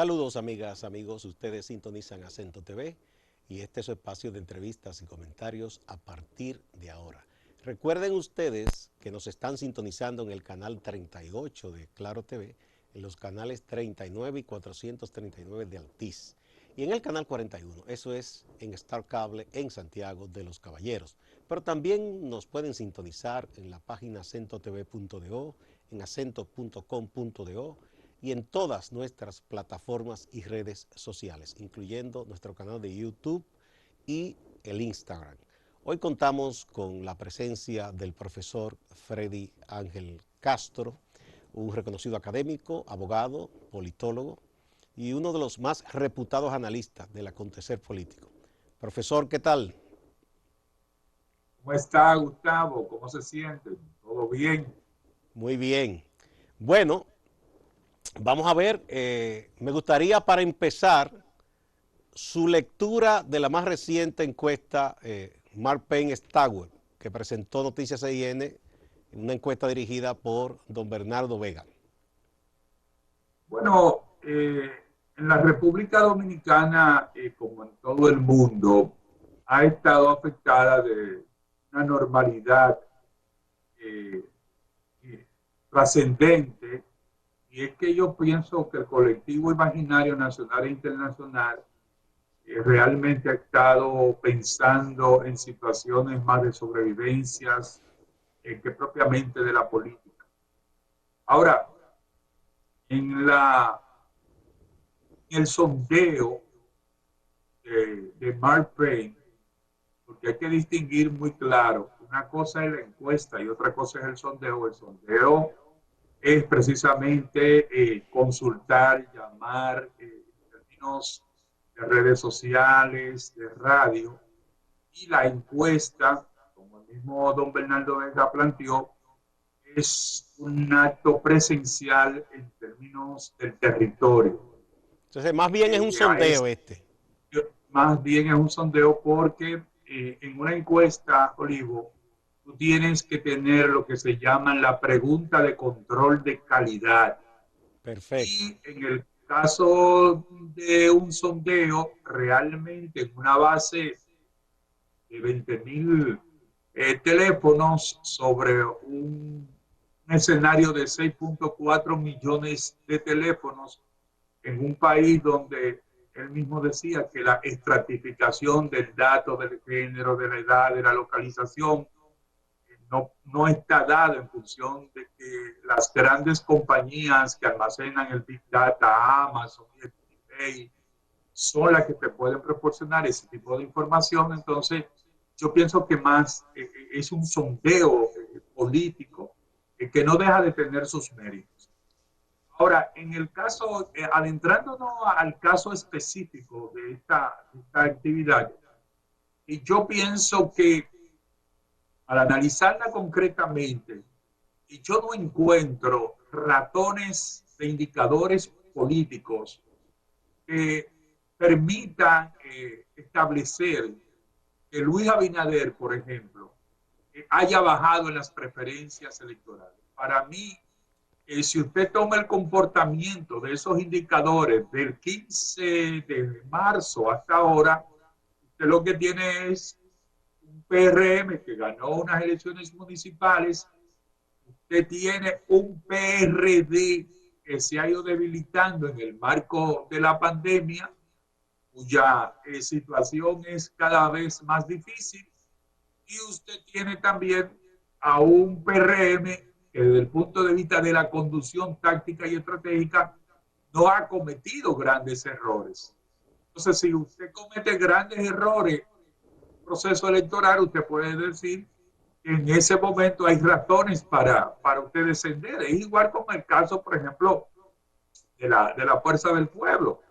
Saludos amigas, amigos, ustedes sintonizan Acento TV y este es su espacio de entrevistas y comentarios a partir de ahora. Recuerden ustedes que nos están sintonizando en el canal 38 de Claro TV, en los canales 39 y 439 de Altiz y en el canal 41, eso es en Star Cable en Santiago de los Caballeros. Pero también nos pueden sintonizar en la página acentotv.do, en acento.com.do y en todas nuestras plataformas y redes sociales, incluyendo nuestro canal de YouTube y el Instagram. Hoy contamos con la presencia del profesor Freddy Ángel Castro, un reconocido académico, abogado, politólogo y uno de los más reputados analistas del acontecer político. Profesor, ¿qué tal? ¿Cómo está Gustavo? ¿Cómo se siente? ¿Todo bien? Muy bien. Bueno, vamos a ver, me gustaría para empezar su lectura de la más reciente encuesta Mark Penn Stagwell, que presentó Noticias CIN, una encuesta dirigida por don Bernardo Vega. Bueno, en la República Dominicana, como en todo el mundo, ha estado afectada de una normalidad eh, trascendente, y es que yo pienso que el colectivo imaginario nacional e internacional realmente ha estado pensando en situaciones más de sobrevivencias que propiamente de la política. Ahora, en el sondeo de Mark Twain, porque hay que distinguir muy claro, una cosa es la encuesta y otra cosa es el sondeo. El sondeo es precisamente consultar, llamar en términos de redes sociales, de radio, y la encuesta, como el mismo don Bernardo Vega planteó, es un acto presencial en términos del territorio. Entonces, más bien es un sondeo este. Más bien es un sondeo porque en una encuesta, Olivo, tú tienes que tener lo que se llama la pregunta de control de calidad. Perfecto. Y en el caso de un sondeo, realmente en una base de 20,000 teléfonos sobre un escenario de 6.4 millones de teléfonos en un país donde él mismo decía que la estratificación del dato, del género, de la edad, de la localización, no está dada en función de que las grandes compañías que almacenan el Big Data, Amazon y eBay, son las que te pueden proporcionar ese tipo de información. Entonces, yo pienso que más es un sondeo político que no deja de tener sus méritos. Ahora, en el caso, adentrándonos al caso específico de esta actividad, y yo pienso que al analizarla concretamente, y yo no encuentro ratones de indicadores políticos que permitan establecer que Luis Abinader, por ejemplo, haya bajado en las preferencias electorales. Para mí, si usted toma el comportamiento de esos indicadores del 15 de marzo hasta ahora, usted lo que tiene es un PRM que ganó unas elecciones municipales, usted tiene un PRD que se ha ido debilitando en el marco de la pandemia, cuya situación es cada vez más difícil, y usted tiene también a un PRM que desde el punto de vista de la conducción táctica y estratégica no ha cometido grandes errores. Entonces, si usted comete grandes errores en el proceso electoral, usted puede decir que en ese momento hay razones para usted descender. Es igual como el caso, por ejemplo, de la Fuerza del Pueblo.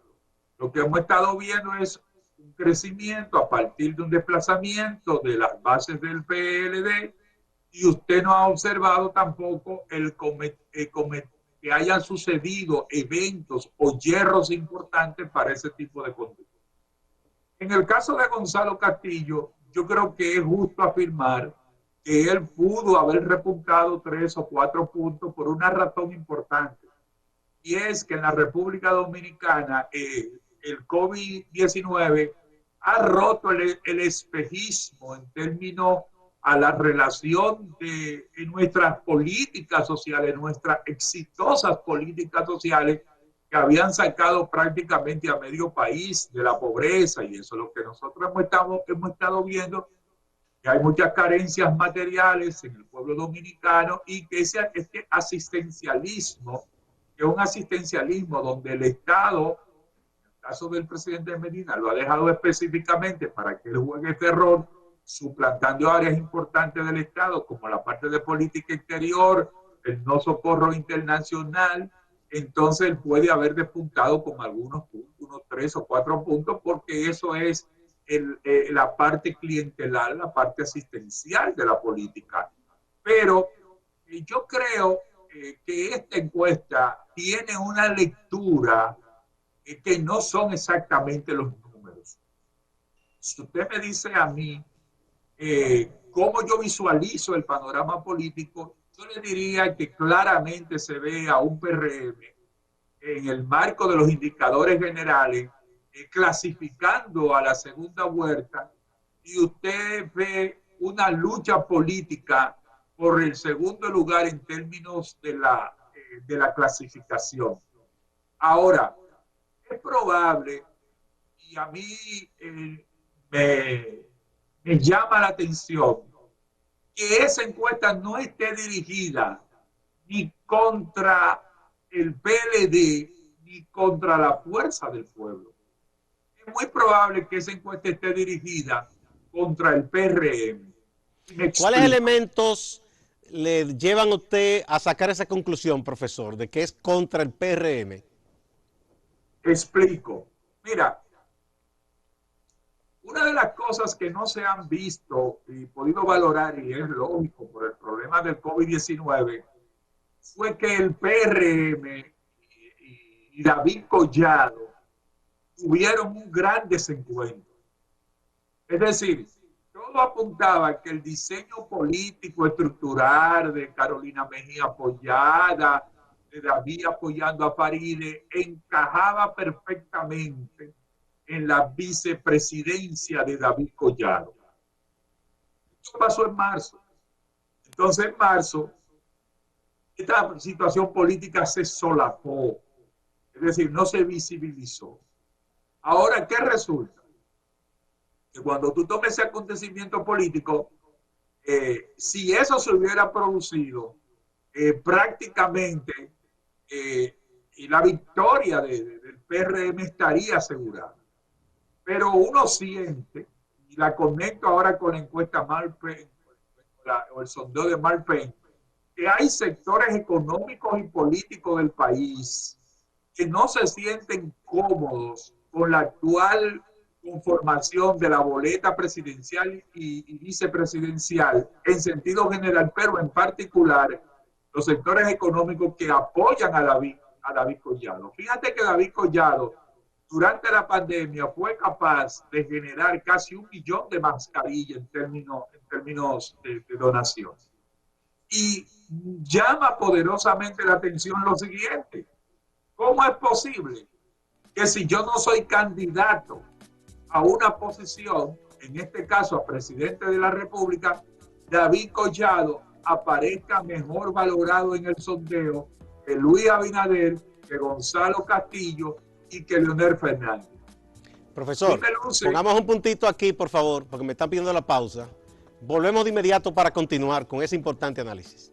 Lo que hemos estado viendo es un crecimiento a partir de un desplazamiento de las bases del PLD, y usted no ha observado tampoco que hayan sucedido eventos o hierros importantes para ese tipo de conducta. En el caso de Gonzalo Castillo, yo creo que es justo afirmar que él pudo haber repuntado 3 o 4 puntos por una razón importante. y es que en la República Dominicana el COVID-19 ha roto el espejismo en términos a la relación de nuestras políticas sociales, nuestras exitosas políticas sociales que habían sacado prácticamente a medio país de la pobreza, y eso es lo que nosotros hemos estado viendo, que hay muchas carencias materiales en el pueblo dominicano y que este asistencialismo, que es un asistencialismo donde el Estado, en el caso del presidente Medina, lo ha dejado específicamente para que él juegue este rol, suplantando áreas importantes del Estado, como la parte de política exterior, el no socorro internacional. Entonces él puede haber despuntado con algunos puntos, unos 3 o 4 puntos, porque eso es la parte clientelar, la parte asistencial de la política. Pero yo creo que esta encuesta tiene una lectura que no son exactamente los números. Si usted me dice a mí cómo yo visualizo el panorama político, yo le diría que claramente se ve a un PRM en el marco de los indicadores generales clasificando a la segunda vuelta, y usted ve una lucha política por el segundo lugar en términos de la clasificación. Ahora, es probable, y a mí me llama la atención, que esa encuesta no esté dirigida ni contra el PLD ni contra la fuerza del pueblo. Es muy probable que esa encuesta esté dirigida contra el PRM. ¿Cuáles elementos le llevan a usted a sacar esa conclusión, profesor, de que es contra el PRM? Explico. Mira, una de las cosas que no se han visto y podido valorar, y es lógico por el problema del COVID-19, fue que el PRM y David Collado tuvieron un gran desencuentro. Es decir, todo apuntaba que el diseño político estructural de Carolina Mejía apoyada, de David apoyando a Faride, encajaba perfectamente en la vicepresidencia de David Collado. Esto pasó en marzo. Entonces, en marzo, esta situación política se solapó, es decir, no se visibilizó. Ahora, ¿qué resulta? Que cuando tú tomes ese acontecimiento político, si eso se hubiera producido, prácticamente la victoria del PRM estaría asegurada. Pero uno siente, y la conecto ahora con la encuesta Malpen, o el sondeo de Malpen, que hay sectores económicos y políticos del país que no se sienten cómodos con la actual conformación de la boleta presidencial y vicepresidencial en sentido general, pero en particular los sectores económicos que apoyan a David Collado. Fíjate que David Collado durante la pandemia fue capaz de generar casi 1 millón de mascarillas en términos de donación. Y llama poderosamente la atención lo siguiente: ¿cómo es posible que si yo no soy candidato a una posición, en este caso a presidente de la República, David Collado aparezca mejor valorado en el sondeo que Luis Abinader, que Gonzalo Castillo y que Leonel Fernández? Profesor, pongamos un puntito aquí, por favor, porque me están pidiendo la pausa. Volvemos de inmediato para continuar con ese importante análisis.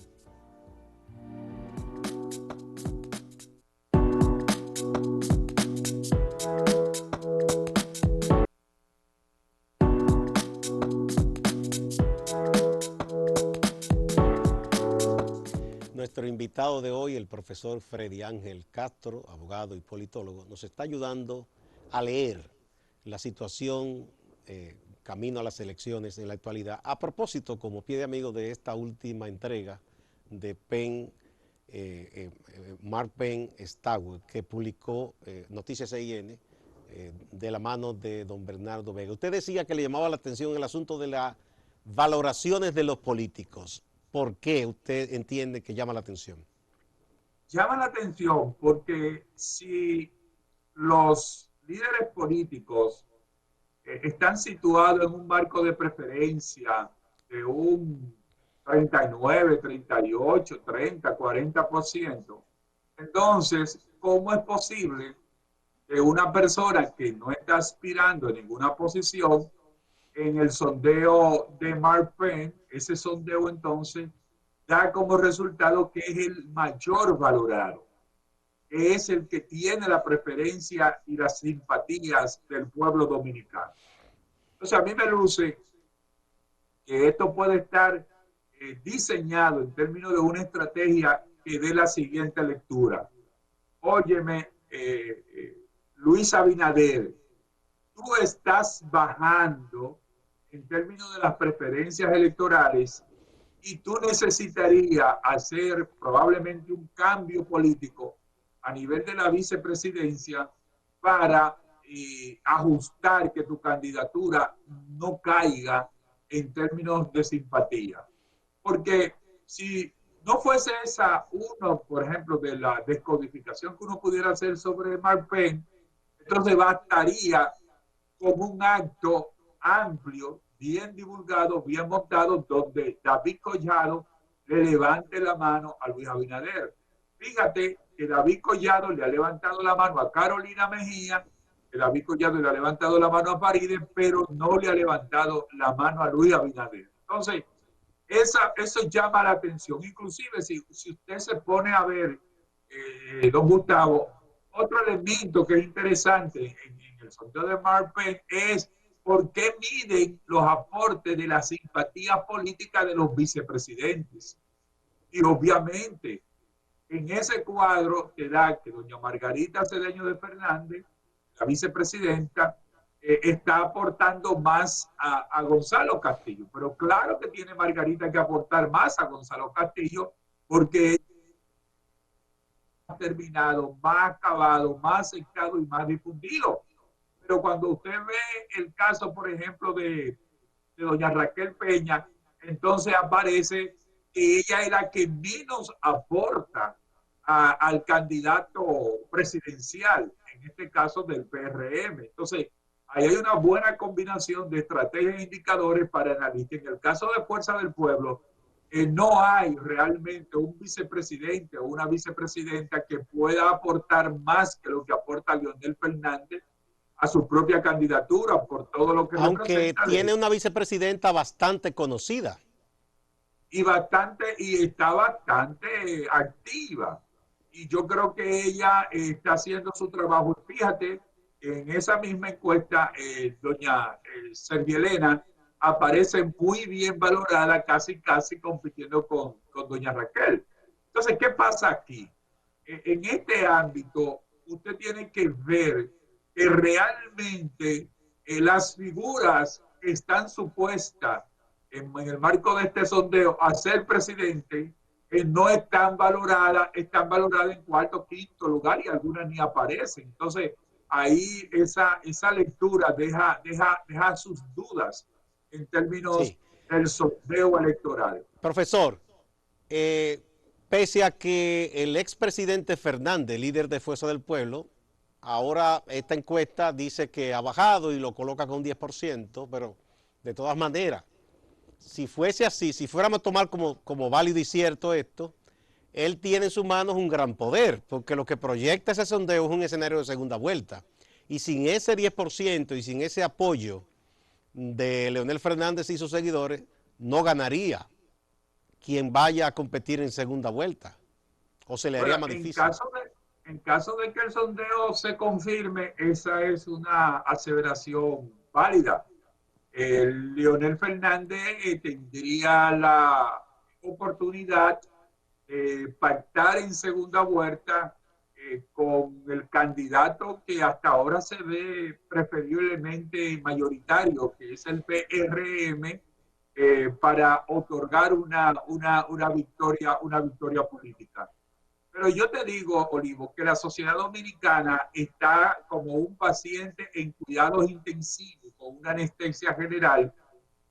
Nuestro invitado de hoy, el profesor Freddy Ángel Castro, abogado y politólogo, nos está ayudando a leer la situación camino a las elecciones en la actualidad. A propósito, como pie de amigo de esta última entrega de Penn, Mark Penn Stagwell, que publicó Noticias CIN de la mano de don Bernardo Vega. Usted decía que le llamaba la atención el asunto de las valoraciones de los políticos. ¿Por qué usted entiende que llama la atención? llama la atención porque si los líderes políticos están situados en un marco de preferencia de un 39, 38, 30, 40%, entonces, ¿cómo es posible que una persona que no está aspirando a ninguna posición en el sondeo de Mark Penn, ese sondeo entonces da como resultado que es el mayor valorado, que es el que tiene la preferencia y las simpatías del pueblo dominicano? Entonces a mí me luce que esto puede estar diseñado en términos de una estrategia que dé la siguiente lectura. Óyeme, Luis Abinader, tú estás bajando en términos de las preferencias electorales y tú necesitarías hacer probablemente un cambio político a nivel de la vicepresidencia para ajustar que tu candidatura no caiga en términos de simpatía. Porque si no fuese esa uno, por ejemplo, de la descodificación que uno pudiera hacer sobre Mark Penn, entonces bastaría con un acto amplio, bien divulgado, bien montado, donde David Collado le levante la mano a Luis Abinader. Fíjate que David Collado le ha levantado la mano a Carolina Mejía, que David Collado le ha levantado la mano a Faride, pero no le ha levantado la mano a Luis Abinader. Entonces, eso llama la atención. Inclusive, si usted se pone a ver, don Gustavo, otro elemento que es interesante en el sondeo de Mark Penn es por qué miden los aportes de la simpatía política de los vicepresidentes. Y obviamente, en ese cuadro te da que doña Margarita Cedeño de Fernández, la vicepresidenta, está aportando más a Gonzalo Castillo. Pero claro que tiene Margarita que aportar más a Gonzalo Castillo porque ha terminado, más acabado, más aceptado y más difundido. Pero cuando usted ve el caso, por ejemplo, de doña Raquel Peña, entonces aparece que ella es la que menos aporta al candidato presidencial, en este caso del PRM. Entonces, ahí hay una buena combinación de estrategias e indicadores para analizar. En el caso de Fuerza del Pueblo, no hay realmente un vicepresidente o una vicepresidenta que pueda aportar más que lo que aporta Leonel Fernández a su propia candidatura por todo lo que Aunque representa tiene una vicepresidenta bastante conocida. y está bastante activa. Y yo creo que ella está haciendo su trabajo. Fíjate, en esa misma encuesta, doña Servielena aparece muy bien valorada, casi compitiendo con doña Raquel. Entonces, ¿qué pasa aquí? En este ámbito, usted tiene que ver que realmente las figuras que están supuestas en el marco de este sondeo a ser presidente no están valoradas en cuarto, quinto lugar y algunas ni aparecen. Entonces, ahí esa lectura deja sus dudas en términos Sí. del sondeo electoral. Profesor, eh, pese a que el expresidente Fernández, líder de Fuerza del Pueblo, ahora esta encuesta dice que ha bajado y lo coloca con 10%, pero de todas maneras, si fuese así, si fuéramos a tomar como válido y cierto esto, él tiene en sus manos un gran poder, porque lo que proyecta ese sondeo es un escenario de segunda vuelta. Y sin ese 10% y sin ese apoyo de Leonel Fernández y sus seguidores, no ganaría quien vaya a competir en segunda vuelta, o se le Bueno, haría más difícil. en caso de que el sondeo se confirme, esa es una aseveración válida. Leonel Fernández tendría la oportunidad de pactar en segunda vuelta con el candidato que hasta ahora se ve preferiblemente mayoritario, que es el PRM, para otorgar una victoria política. Pero yo te digo, Olivo, que la sociedad dominicana está como un paciente en cuidados intensivos con una anestesia general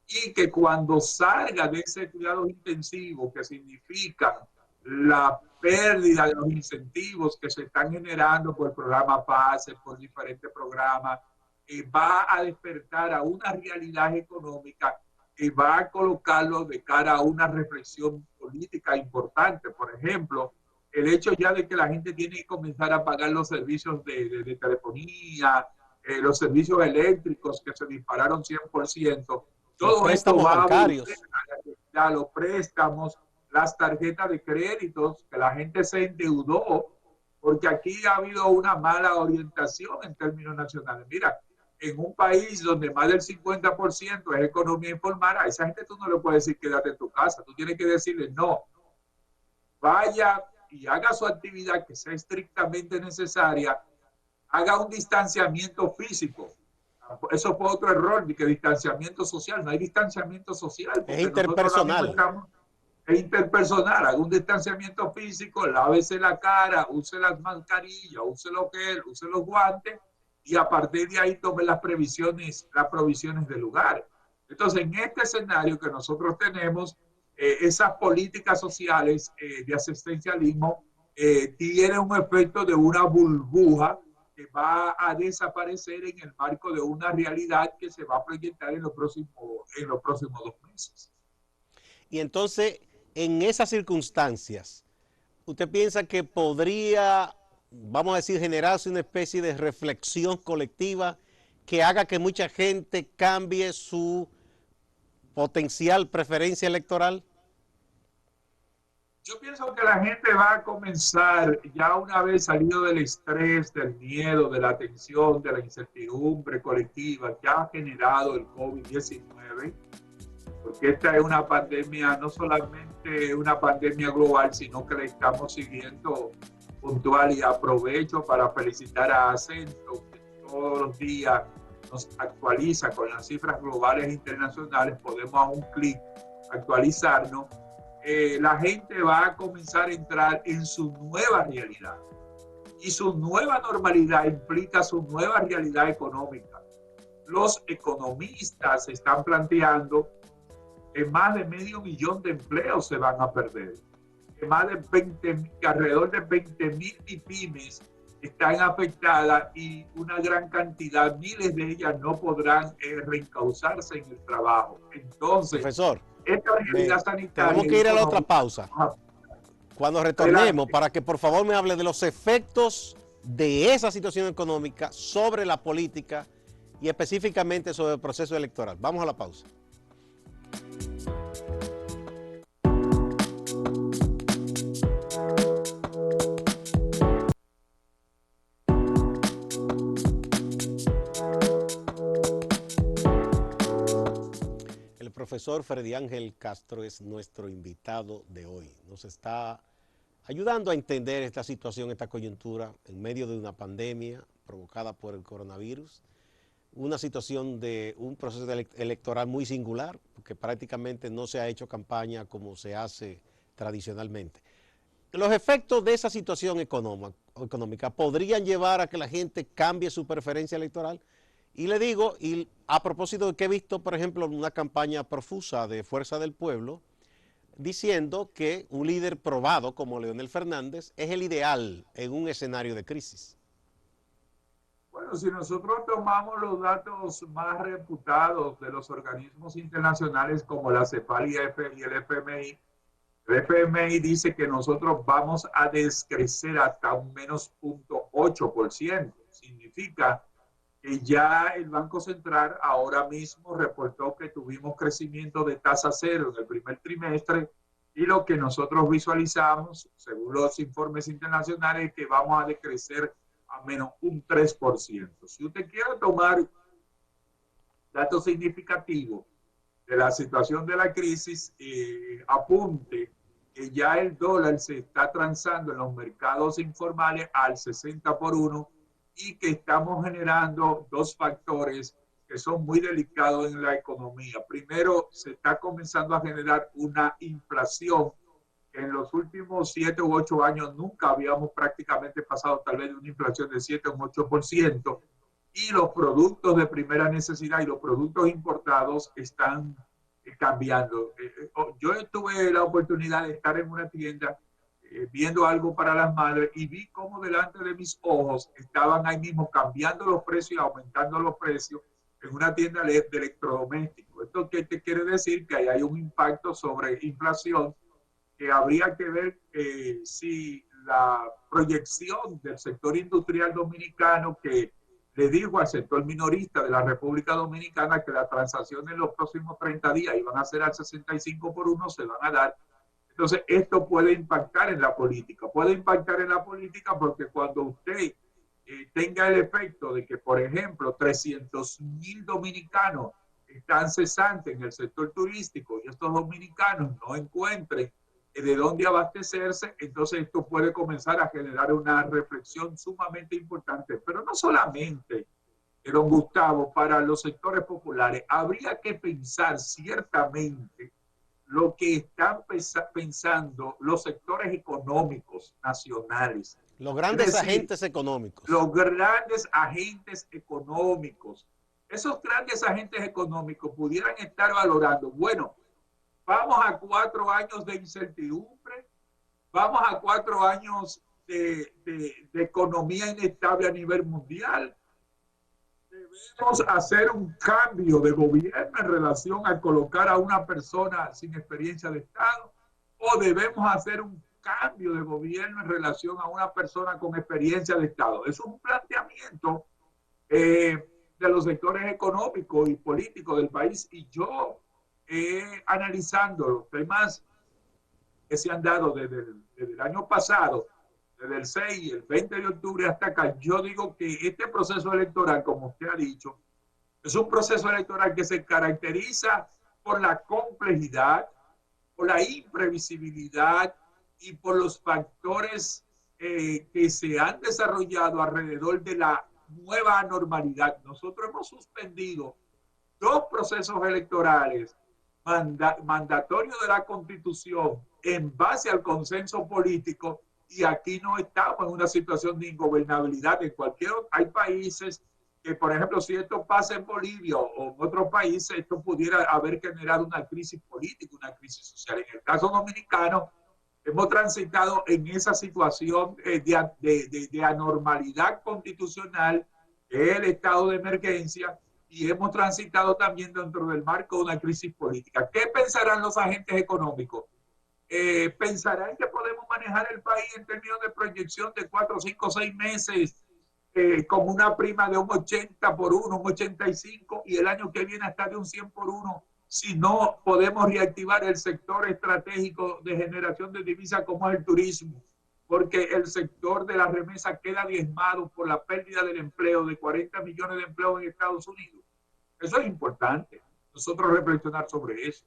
y que cuando salga de ese cuidado intensivo, que significa la pérdida de los incentivos que se están generando por el programa PASE, por diferentes programas, va a despertar a una realidad económica que va a colocarlo de cara a una reflexión política importante. Por ejemplo, el hecho ya de que la gente tiene que comenzar a pagar los servicios de telefonía, los servicios eléctricos que se dispararon 100%, todo esto va bancarios. a los préstamos, las tarjetas de créditos, que la gente se endeudó, porque aquí ha habido una mala orientación en términos nacionales. Mira, en un país donde más del 50% es economía informal, a esa gente tú no le puedes decir quédate en tu casa, tú tienes que decirle no, vaya y haga su actividad que sea estrictamente necesaria, haga un distanciamiento físico. Eso fue otro error, de que distanciamiento social, no hay distanciamiento social, porque Es interpersonal. es interpersonal, haga un distanciamiento físico, lávese la cara, use las mascarillas, use lo que él, use los guantes, y a partir de ahí tome las provisiones del lugar. Entonces, en este escenario que nosotros tenemos, esas políticas sociales de asistencialismo tienen un efecto de una burbuja que va a desaparecer en el marco de una realidad que se va a proyectar en los próximos 2 meses. Y entonces, en esas circunstancias, ¿usted piensa que podría, vamos a decir, generarse una especie de reflexión colectiva que haga que mucha gente cambie su potencial preferencia electoral? Yo pienso que la gente va a comenzar, ya una vez salido del estrés, del miedo, de la tensión, de la incertidumbre colectiva que ha generado el COVID-19, porque esta es una pandemia, no solamente una pandemia global, sino que la estamos siguiendo puntual, y aprovecho para felicitar a Acento, que todos los días nos actualiza con las cifras globales e internacionales, podemos a un clic actualizarnos. La gente va a comenzar a entrar en su nueva realidad, y su nueva normalidad implica su nueva realidad económica. Los economistas están planteando que más de 500,000 de empleos se van a perder, que más de 20, que alrededor de 20,000 pymes están afectadas, y una gran cantidad, miles de ellas, no podrán reencauzarse en el trabajo. Entonces, profesor, esta realidad sanitaria, tenemos que ir a la otra pausa. Cuando retornemos, adelante, para que por favor me hable de los efectos de esa situación económica sobre la política y específicamente sobre el proceso electoral. Vamos a la pausa. El profesor Freddy Ángel Castro es nuestro invitado de hoy. Nos está ayudando a entender esta situación, esta coyuntura en medio de una pandemia provocada por el coronavirus, una situación de un proceso electoral muy singular, porque prácticamente no se ha hecho campaña como se hace tradicionalmente. Los efectos de esa situación económica podrían llevar a que la gente cambie su preferencia electoral. Y le digo, y a propósito de que he visto, por ejemplo, una campaña profusa de Fuerza del Pueblo, diciendo que un líder probado como Leonel Fernández es el ideal en un escenario de crisis. bueno, si nosotros tomamos los datos más reputados de los organismos internacionales como la CEPAL y el FMI, el FMI dice que nosotros vamos a descrecer hasta un menos 0.8%. Significa que ya el Banco Central ahora mismo reportó que tuvimos crecimiento de tasa cero en el primer trimestre, y lo que nosotros visualizamos, según los informes internacionales, es que vamos a decrecer a menos un 3%. Si usted quiere tomar datos significativos de la situación de la crisis, apunte que ya el dólar se está transando en los mercados informales al 60 por 1, y que estamos generando dos factores que son muy delicados en la economía. Primero, se está comenzando a generar una inflación que en los últimos 7 u 8 años nunca habíamos prácticamente pasado tal vez de una inflación de 7 o 8%, y los productos de primera necesidad y los productos importados están cambiando. Yo tuve la oportunidad de estar en una tienda viendo algo para las madres y vi cómo delante de mis ojos estaban ahí mismo cambiando los precios y aumentando los precios en una tienda de electrodomésticos. ¿Esto qué te quiere decir? Que ahí hay un impacto sobre inflación que habría que ver si la proyección del sector industrial dominicano que le dijo al sector minorista de la República Dominicana que las transacciones en los próximos 30 días iban a ser al 65 por 1, se van a dar. Entonces, esto puede impactar en la política. Puede impactar en la política porque cuando usted tenga el efecto de que, por ejemplo, 300,000 dominicanos están cesantes en el sector turístico y estos dominicanos no encuentren de dónde abastecerse, entonces esto puede comenzar a generar una reflexión sumamente importante. Pero no solamente, don Gustavo, para los sectores populares, habría que pensar ciertamente lo que están pensando los sectores económicos nacionales. Los grandes agentes económicos. Los grandes agentes económicos. Esos grandes agentes económicos pudieran estar valorando, bueno, vamos a 4 años de incertidumbre, vamos a 4 años de economía inestable a nivel mundial. Debemos hacer un cambio de gobierno en relación a colocar a una persona sin experiencia de Estado, o debemos hacer un cambio de gobierno en relación a una persona con experiencia de Estado. Es un planteamiento de los sectores económicos y políticos del país, y yo analizando los temas que se han dado desde el año pasado, desde el 6, el 20 de octubre hasta acá, yo digo que este proceso electoral, como usted ha dicho, es un proceso electoral que se caracteriza por la complejidad, por la imprevisibilidad y por los factores que se han desarrollado alrededor de la nueva normalidad. Nosotros hemos suspendido 2 procesos electorales mandatorios de la Constitución en base al consenso político, y aquí no estamos en una situación de ingobernabilidad. En cualquier hay países que, por ejemplo, si esto pasa en Bolivia o en otros países, esto pudiera haber generado una crisis política, una crisis social. En el caso dominicano, hemos transitado en esa situación de anormalidad constitucional, el estado de emergencia, y hemos transitado también dentro del marco de una crisis política. ¿Qué pensarán los agentes económicos? Pensarán que podemos manejar el país en términos de proyección de 4, 5, 6 meses con una prima de un 80 por 1, un 85, y el año que viene hasta de un 100 por 1, si no podemos reactivar el sector estratégico de generación de divisas como es el turismo, porque el sector de la remesa queda diezmado por la pérdida del empleo, de 40 millones de empleos en Estados Unidos. Eso es importante, nosotros reflexionar sobre eso.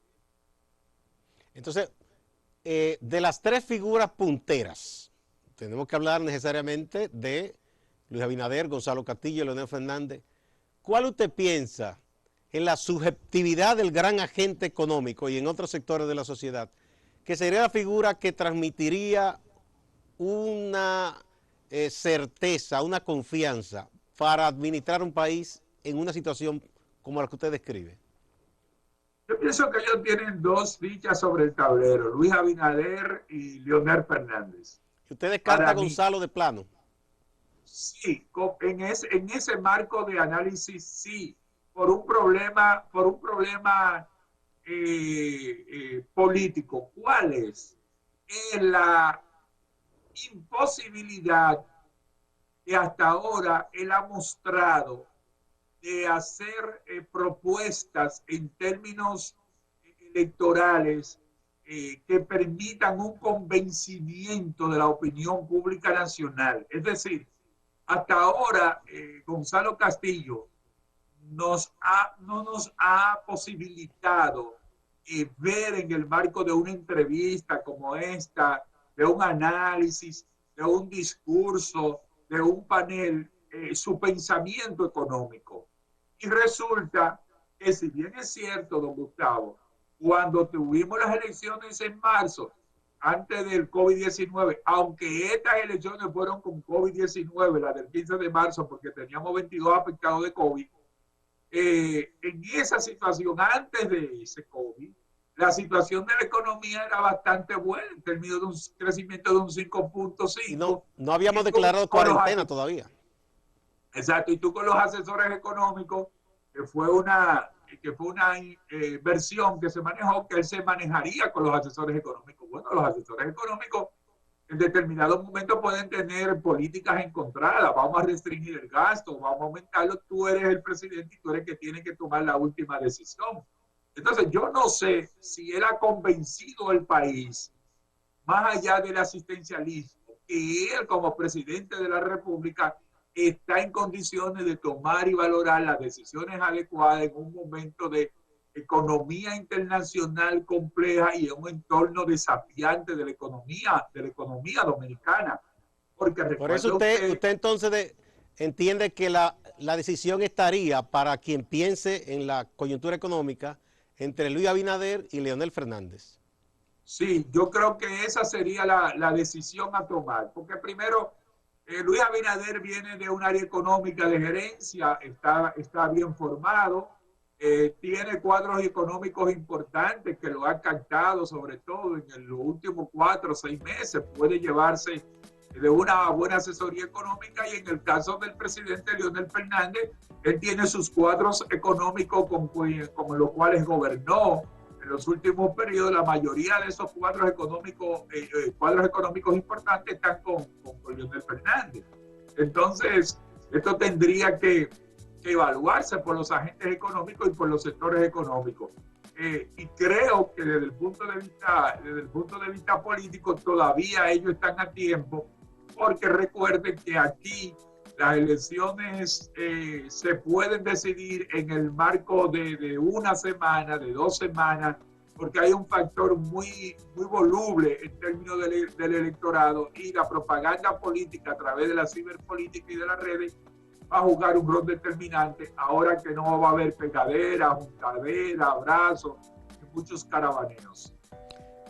Entonces, de las 3 figuras punteras, tenemos que hablar necesariamente de Luis Abinader, Gonzalo Castillo y Leonel Fernández. ¿Cuál usted piensa en la subjetividad del gran agente económico y en otros sectores de la sociedad, que sería la figura que transmitiría una certeza, una confianza para administrar un país en una situación como la que usted describe? Yo pienso que ellos tienen 2 fichas sobre el tablero, Luis Abinader y Leonel Fernández. ¿Y usted descarta a Gonzalo de plano? Sí, en ese marco de análisis, sí, por un problema político. ¿Cuál es? La imposibilidad que hasta ahora él ha mostrado de hacer propuestas en términos electorales que permitan un convencimiento de la opinión pública nacional. Es decir, hasta ahora Gonzalo Castillo no nos ha posibilitado ver en el marco de una entrevista como esta, de un análisis, de un discurso, de un panel, su pensamiento económico. Y resulta que, si bien es cierto, don Gustavo, cuando tuvimos las elecciones en marzo, antes del COVID-19, aunque estas elecciones fueron con COVID-19, la del 15 de marzo, porque teníamos 22 afectados de COVID, en esa situación, antes de ese COVID, la situación de la economía era bastante buena en términos de un crecimiento de un Y 5.5. no habíamos Y tú declarado con los cuarentena todavía. exacto, y tú con los asesores económicos, que fue una versión que se manejó, que él se manejaría con los asesores económicos. Bueno, los asesores económicos en determinados momentos pueden tener políticas encontradas, vamos a restringir el gasto, vamos a aumentarlo, tú eres el presidente y tú eres el que tiene que tomar la última decisión. Entonces, yo no sé si él ha convencido al país, más allá del asistencialismo, que él como presidente de la República está en condiciones de tomar y valorar las decisiones adecuadas en un momento de economía internacional compleja y en un entorno desafiante de la economía dominicana. Porque Por eso recuerde usted usted, entonces entiende que la decisión estaría para quien piense en la coyuntura económica entre Luis Abinader y Leonel Fernández. sí, yo creo que esa sería la decisión a tomar. Porque primero, Luis Abinader viene de un área económica de gerencia, está bien formado, tiene cuadros económicos importantes que lo han captado, sobre todo en los últimos 4 o 6 meses, puede llevarse de una buena asesoría económica y en el caso del presidente Leonel Fernández, él tiene sus cuadros económicos con los cuales gobernó en los últimos periodos. La mayoría de esos cuadros económicos importantes están con Leonel Fernández. Entonces, esto tendría que evaluarse por los agentes económicos y por los sectores económicos. Y creo que desde el punto de vista político todavía ellos están a tiempo, porque recuerden que aquí las elecciones se pueden decidir en el marco de una semana, de 2 semanas, porque hay un factor muy voluble en términos del electorado, y la propaganda política a través de la ciberpolítica y de las redes va a jugar un rol determinante ahora que no va a haber pegadera, juntadera, abrazos y muchos caravaneos.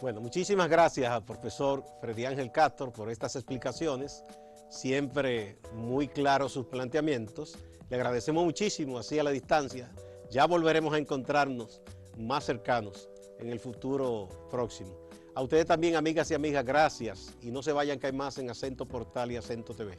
Bueno, muchísimas gracias al profesor Freddy Ángel Castro por estas explicaciones, siempre muy claros sus planteamientos. Le agradecemos muchísimo, así a la distancia. Ya volveremos a encontrarnos más cercanos en el futuro próximo. A ustedes también, amigas y amigas, gracias. Y no se vayan, que hay más en Acento Portal y Acento TV.